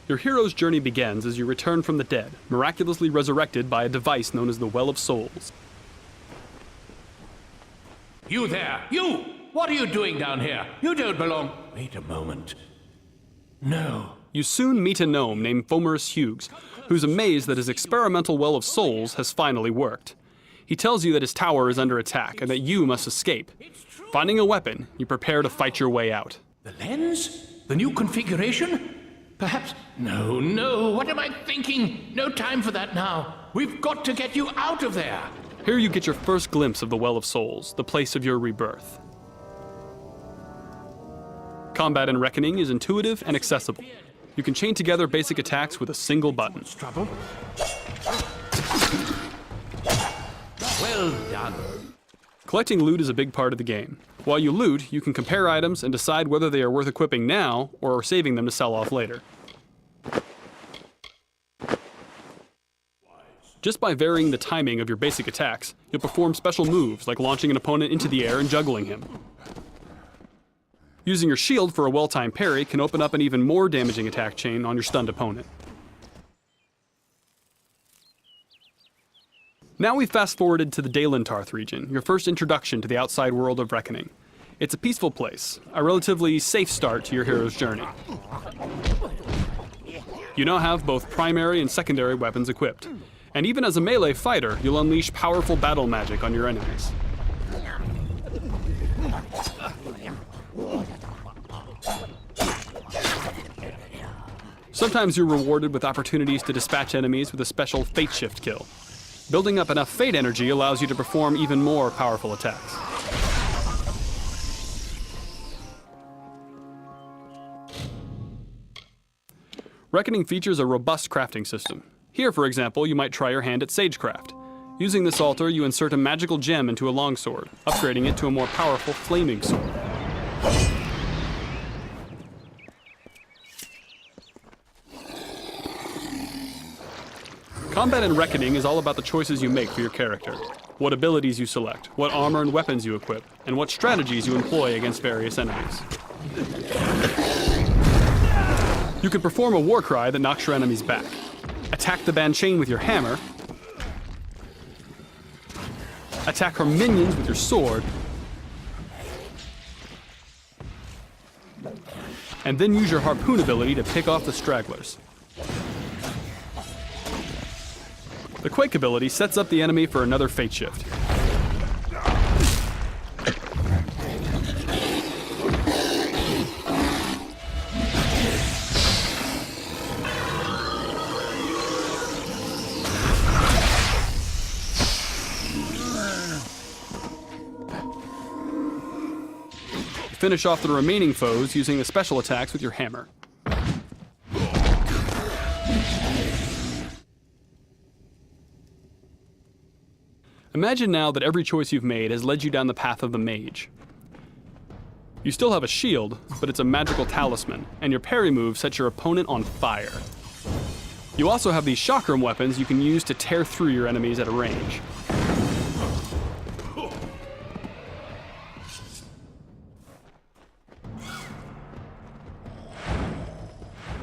Your hero's journey begins as you return from the dead, miraculously resurrected by a device known as the Well of Souls. You there! You! What are you doing down here? You don't belong... Wait a moment. No. You soon meet a gnome named Fomerus Hughes, who's amazed that his experimental Well of Souls has finally worked. He tells you that his tower is under attack and that you must escape. Finding a weapon, you prepare to fight your way out. The lens? The new configuration? Perhaps... No, what am I thinking? No time for that now. We've got to get you out of there. Here you get your first glimpse of the Well of Souls, the place of your rebirth. Combat in Reckoning is intuitive and accessible. You can chain together basic attacks with a single button. Trouble? Well done. Collecting loot is a big part of the game. While you loot, you can compare items and decide whether they are worth equipping now or saving them to sell off later. Just by varying the timing of your basic attacks, you'll perform special moves like launching an opponent into the air and juggling him. Using your shield for a well-timed parry can open up an even more damaging attack chain on your stunned opponent. Now we've fast-forwarded to the Dalentarth region, your first introduction to the outside world of Reckoning. It's a peaceful place, a relatively safe start to your hero's journey. You now have both primary and secondary weapons equipped, and even as a melee fighter, you'll unleash powerful battle magic on your enemies. Sometimes you're rewarded with opportunities to dispatch enemies with a special Fate Shift kill. Building up enough Fate energy allows you to perform even more powerful attacks. Reckoning features a robust crafting system. Here, for example, you might try your hand at sagecraft. Using this altar, you insert a magical gem into a longsword, upgrading it to a more powerful flaming sword. Combat in Reckoning is all about the choices you make for your character, what abilities you select, what armor and weapons you equip, and what strategies you employ against various enemies. You can perform a war cry that knocks your enemies back, attack the Banchain with your hammer, attack her minions with your sword, and then use your harpoon ability to pick off the stragglers. The Quake ability sets up the enemy for another Fate Shift. Finish off the remaining foes using the special attacks with your hammer. Imagine now that every choice you've made has led you down the path of the mage. You still have a shield, but it's a magical talisman, and your parry move sets your opponent on fire. You also have these chakram weapons you can use to tear through your enemies at a range.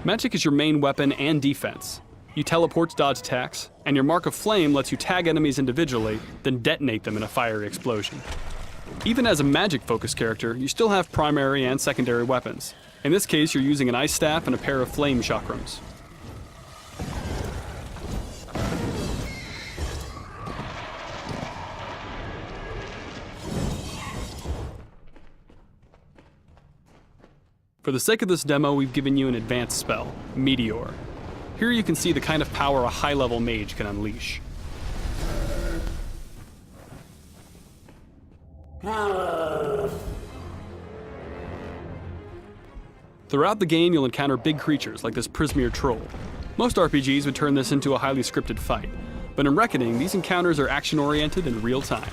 Magic is your main weapon and defense. You teleport to dodge attacks, and your Mark of Flame lets you tag enemies individually, then detonate them in a fiery explosion. Even as a magic-focused character, you still have primary and secondary weapons. In this case, you're using an ice staff and a pair of flame chakrams. For the sake of this demo, we've given you an advanced spell, Meteor. Here you can see the kind of power a high-level mage can unleash. Throughout the game, you'll encounter big creatures like this Prismeer troll. Most RPGs would turn this into a highly scripted fight, but in Reckoning, these encounters are action-oriented in real time.